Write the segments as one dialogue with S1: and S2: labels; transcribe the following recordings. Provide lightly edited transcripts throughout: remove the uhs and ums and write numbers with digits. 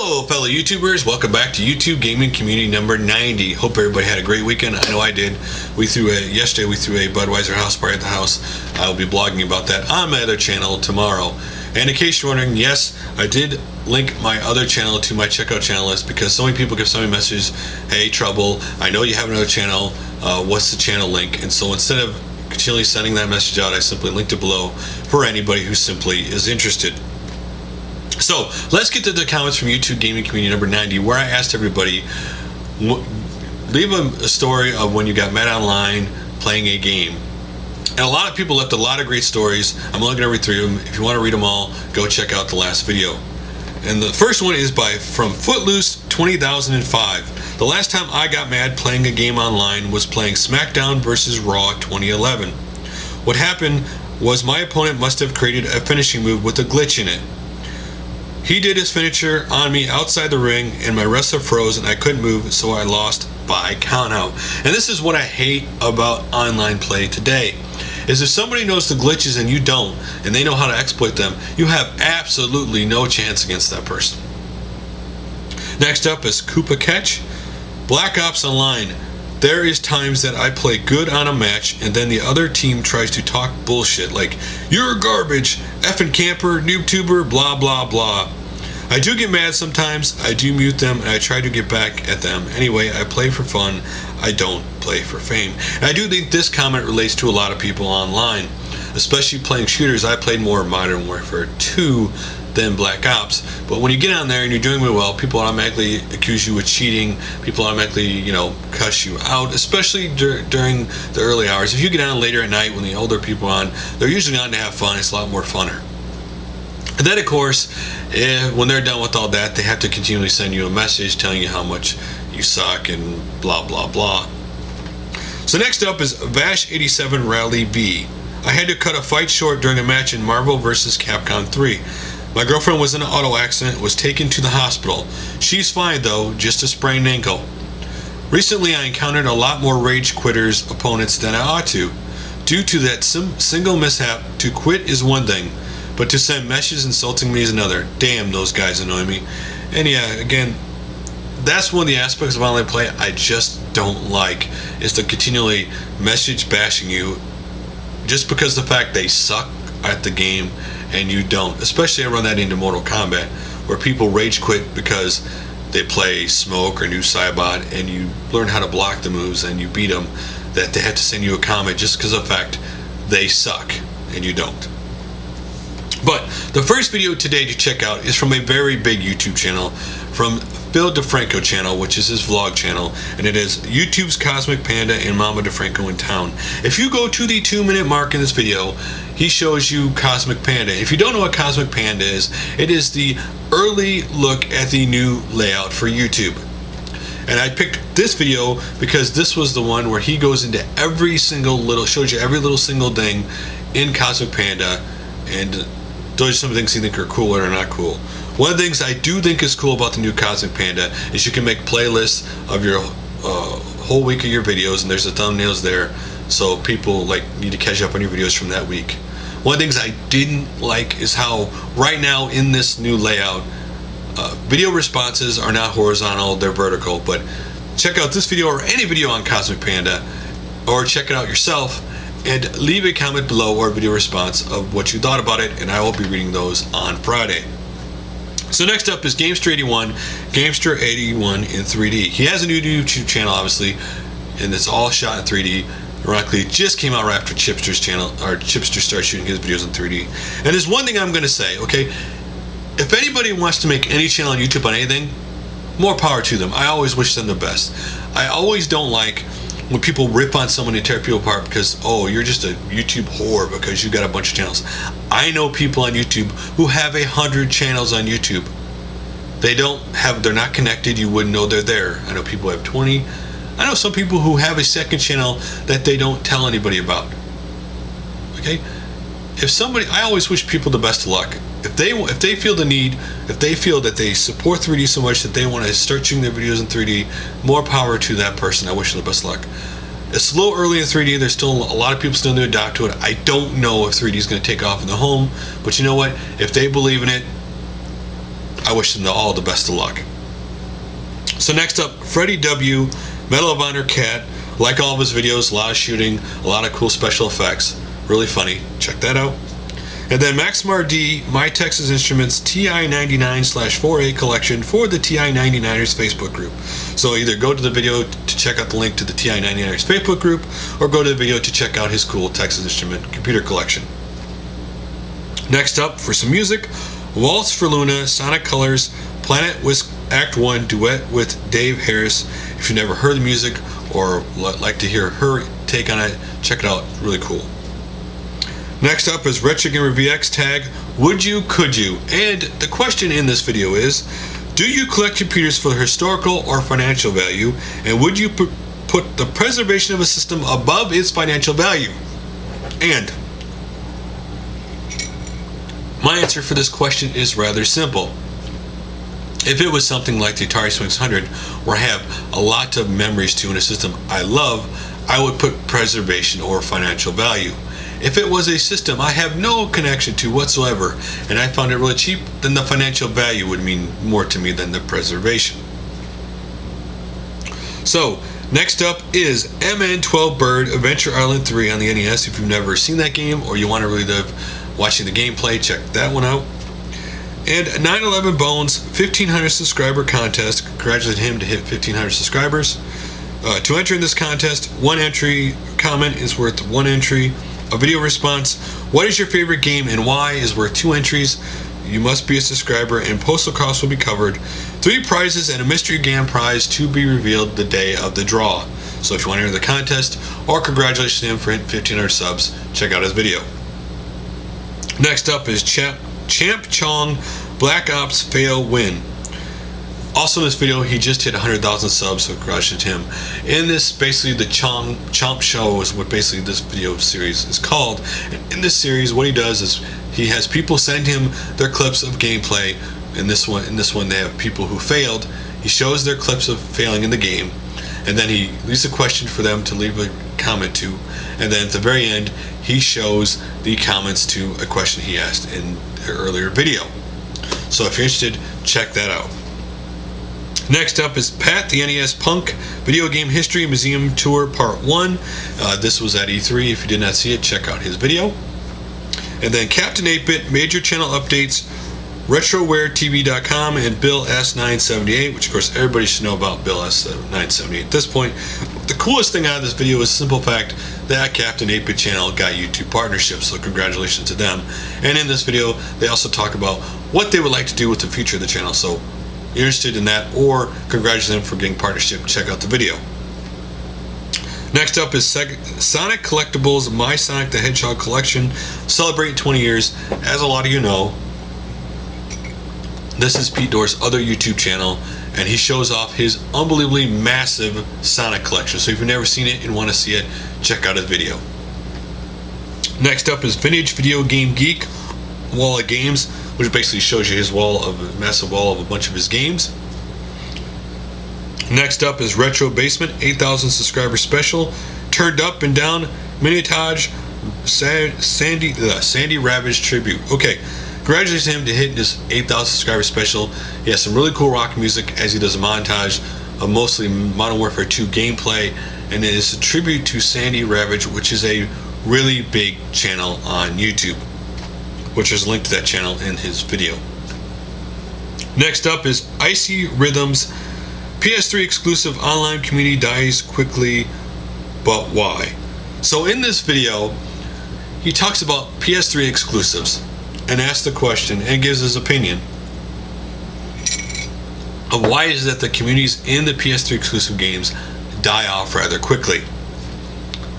S1: Hello fellow YouTubers, welcome back to YouTube Gaming Community number 90. Hope everybody had a great weekend. I know I did. Yesterday we threw a Budweiser house party at the house. I'll be blogging about that on my other channel tomorrow. And in case you're wondering, yes, I did link my other channel to my checkout channel list because so many people give so many messages, hey Trouble, I know you have another channel, what's the channel link? And so instead of continually sending that message out, I simply linked it below for anybody who simply is interested. So let's get to the comments from YouTube Gaming Community number 90, where I asked everybody, leave a story of when you got mad online playing a game. And a lot of people left a lot of great stories. I'm only going to read through them. If you want to read them all, go check out the last video. And the first one is from Footloose 20005. The last time I got mad playing a game online was playing SmackDown vs. Raw 2011. What happened was my opponent must have created a finishing move with a glitch in it. He did his finisher on me outside the ring, and my wrestler froze and I couldn't move, so I lost by countout. And this is what I hate about online play today, is if somebody knows the glitches and you don't, and they know how to exploit them, you have absolutely no chance against that person. Next up is Koopa Catch. Black Ops Online. There is times that I play good on a match and then the other team tries to talk bullshit like, you're garbage, effing camper, noob tuber, blah blah blah. I do get mad sometimes, I do mute them, and I try to get back at them. Anyway, I play for fun, I don't play for fame. And I do think this comment relates to a lot of people online, especially playing shooters. I played more Modern Warfare 2 than Black Ops, but when you get on there and you're doing really well, people automatically accuse you of cheating. People automatically, cuss you out, especially during the early hours. If you get on later at night when the older people are on, they're usually on to have fun. It's a lot more funner. And then, of course, when they're done with all that, they have to continually send you a message telling you how much you suck and blah blah blah. So next up is Vash87 Rally V. I had to cut a fight short during a match in Marvel vs. Capcom 3. My girlfriend was in an auto accident, was taken to the hospital. She's fine though, just a sprained ankle. Recently I encountered a lot more rage quitters opponents than I ought to. Due to that single mishap, to quit is one thing, but to send messages insulting me is another. Damn, those guys annoy me. And yeah, again, that's one of the aspects of online play I just don't like, is the continually message bashing you just because of the fact they suck at the game and you don't. Especially I run that into Mortal Kombat, where people rage quit because they play Smoke or New Cybot and you learn how to block the moves and you beat them, that they have to send you a comment just because of the fact they suck and you don't. But the first video today to check out is from a very big YouTube channel, from PhillipDefranco channel, which is his vlog channel, and it is YouTube's Cosmic Panda and Momma DeFranco in town. If you go to the 2-minute mark in this video, he shows you Cosmic Panda. If you don't know what Cosmic Panda is, it is the early look at the new layout for YouTube. And I picked this video because this was the one where he goes into every single little, shows you every little single thing in Cosmic Panda, and those are some things you think are cool or not cool. One of the things I do think is cool about the new Cosmic Panda is you can make playlists of your whole week of your videos, and there's the thumbnails there, so people need to catch up on your videos from that week. One of the things I didn't like is how right now in this new layout, video responses are not horizontal, they're vertical. But check out this video or any video on Cosmic Panda, or check it out yourself and leave a comment below or a video response of what you thought about it, and I will be reading those on Friday. So next up is Gamester81 Gamester81 in 3D. He has a new YouTube channel, obviously, and it's all shot in 3D. Ironically, it just came out right after Chipster's channel, or Chipster started shooting his videos in 3D. And there's one thing I'm going to say, okay? If anybody wants to make any channel on YouTube on anything, more power to them. I always wish them the best. I always don't like when people rip on someone and tear people apart because, oh, you're just a YouTube whore because you got a bunch of channels. I know people on YouTube who have 100 channels on YouTube. They're not connected. You wouldn't know they're there. I know people who have 20. I know some people who have a second channel that they don't tell anybody about. Okay? I always wish people the best of luck. If they feel the need, if they feel that they support 3D so much that they want to start shooting their videos in 3D, more power to that person. I wish them the best luck. It's a little early in 3D. There's still a lot of people still need to adapt to it. I don't know if 3D is going to take off in the home, but you know what? If they believe in it, I wish them all the best of luck. So next up, FreddieW, Medal of Honor Cat. Like all of his videos, a lot of shooting, a lot of cool special effects. Really funny. Check that out. And then MaximRD, My Texas Instruments TI-99/4A collection for the TI-99ers Facebook group. So either go to the video to check out the link to the TI-99ers Facebook group, or go to the video to check out his cool Texas Instrument computer collection. Next up, for some music, Waltzforluna, Sonic Colors, Planet Wisp Act 1 Duet with Dave Harris. If you've never heard the music or like to hear her take on it, check it out. It's really cool. Next up is RetroGamerVX tag, Would You, Could You? And the question in this video is, do you collect computers for their historical or financial value? And would you put the preservation of a system above its financial value? And my answer for this question is rather simple. If it was something like the Atari Sphinx 100, where I have a lot of memories to in a system I love, I would put preservation or financial value. If it was a system I have no connection to whatsoever, and I found it really cheap, then the financial value would mean more to me than the preservation. So, next up is MN12 Bird Adventure Island 3 on the NES. If you've never seen that game, or you want to relive watching the gameplay, check that one out. And 911 Bones 1500 subscriber contest. Congratulate him to hit 1500 subscribers. To enter in this contest, one entry comment is worth one entry. A video response, what is your favorite game and why, is worth 2 entries. You must be a subscriber and postal costs will be covered. 3 prizes and a mystery game prize to be revealed the day of the draw. So if you want to enter the contest, or congratulations to him for hitting 1500 subs, check out his video. Next up is ChampChong Black Ops Fail Win. Also in this video, he just hit 100,000 subs, so congratulations to him. In this, basically the Chomp Show is what basically this video series is called. And in this series, what he does is he has people send him their clips of gameplay. In this one, they have people who failed. He shows their clips of failing in the game, and then he leaves a question for them to leave a comment to. And then at the very end, he shows the comments to a question he asked in the earlier video. So if you're interested, check that out. Next up is PatTheNEsPunk Video Game History Museum Tour Part 1. This was at E3. If you did not see it, check out his video. And then Captain 8-Bit Major Channel Updates, RetroWareTV.com, and Bill S978, which of course everybody should know about Bill S978 at this point. The coolest thing out of this video is the simple fact that Captain 8-Bit channel got YouTube partnerships, so congratulations to them. And in this video, they also talk about what they would like to do with the future of the channel. So you're interested in that, or congratulate them for getting partnership, check out the video. Next up is SonicCollectibles My Sonic the Hedgehog collection, celebrating 20 years. As a lot of you know, this is Pete Door's other YouTube channel, and he shows off his unbelievably massive Sonic collection. So if you've never seen it and want to see it, check out his video. Next up is Vintagevideogamegeek-Wall O Games, which basically shows you his massive wall of a bunch of his games. Next up is Retro Basement 8,000 subscriber special, turned up and down miniatage Sandy Ravage tribute. Okay, congratulations to him to hit his 8,000 subscriber special. He has some really cool rock music as he does a montage of mostly Modern Warfare 2 gameplay, and it is a tribute to Sandy Ravage, which is a really big channel on YouTube, which is linked to that channel in his video. Next up is IcyRhythms PS3 exclusive online community dies quickly, but why? So in this video, he talks about PS3 exclusives and asks the question and gives his opinion of why is it that the communities in the PS3 exclusive games die off rather quickly.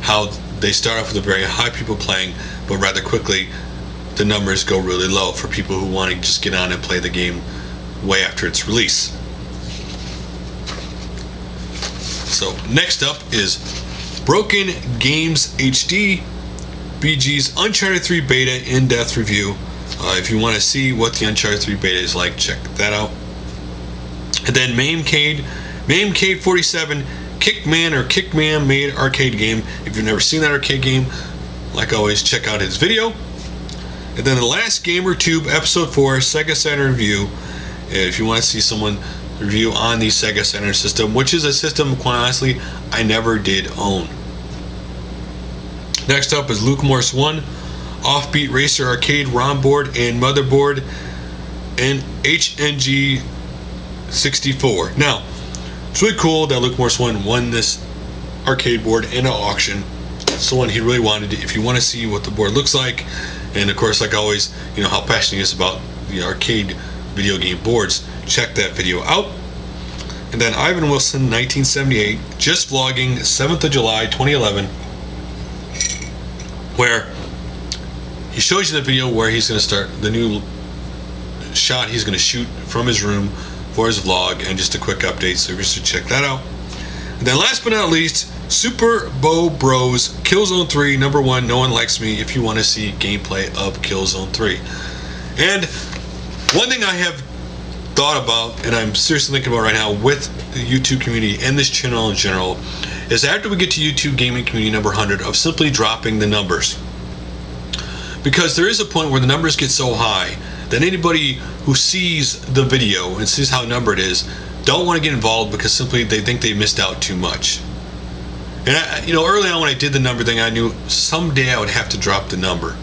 S1: How they start off with a very high people playing, but rather quickly the numbers go really low for people who want to just get on and play the game way after its release. So next up is BrokenGaMezHD, BG's Uncharted 3 beta in-depth review. If you want to see what the Uncharted 3 beta is like, check that out. And then MAMECADE47 Kickman made arcade game. If you've never seen that arcade game, like always, check out his video. And then TheLastGamertube episode 4 Sega Saturn review. if you want to see someone review on the Sega Saturn system, which is a system, quite honestly, I never did own. Next up is Luke Morse 1, Offbeat Racer Arcade ROM board and motherboard, and HNG64. Now, it's really cool that Luke Morse 1 won this arcade board in an auction. It's the one he really wanted. If you want to see what the board looks like, and of course, like always, you know how passionate he is about the arcade video game boards, check that video out. And then Ivan Wilson, 1978, just vlogging 7th of July 2011, where he shows you the video where he's going to start the new shot he's going to shoot from his room for his vlog, and just a quick update, so you should check that out. And then last but not least, Super Bow Bros Killzone 3 #1, No One Likes Me, if you want to see gameplay of Killzone 3. And one thing I have thought about, and I'm seriously thinking about right now with the YouTube community and this channel in general, is after we get to YouTube Gaming Community number 100, of simply dropping the numbers. Because there is a point where the numbers get so high that anybody who sees the video and sees how numbered it is don't want to get involved, because simply they think they missed out too much. And you know, early on when I did the number thing, I knew someday I would have to drop the number.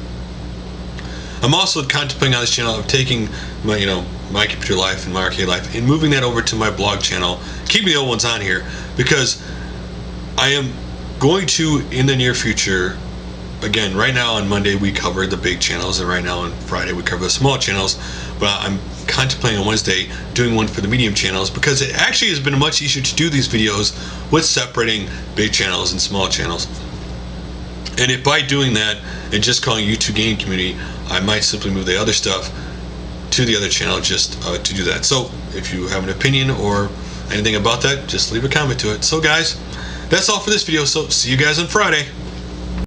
S1: I'm also contemplating on this channel of taking my, you know, my computer life and my arcade life and moving that over to my blog channel, keeping the old ones on here, because I am going to, in the near future, again, right now on Monday we cover the big channels, and right now on Friday we cover the small channels, but I'm contemplating on Wednesday doing one for the medium channels, because it actually has been much easier to do these videos with separating big channels and small channels. And if by doing that and just calling YouTube Gaming Community, I might simply move the other stuff to the other channel just to do that. So if you have an opinion or anything about that, just leave a comment to it. So guys, that's all for this video, so see you guys on Friday.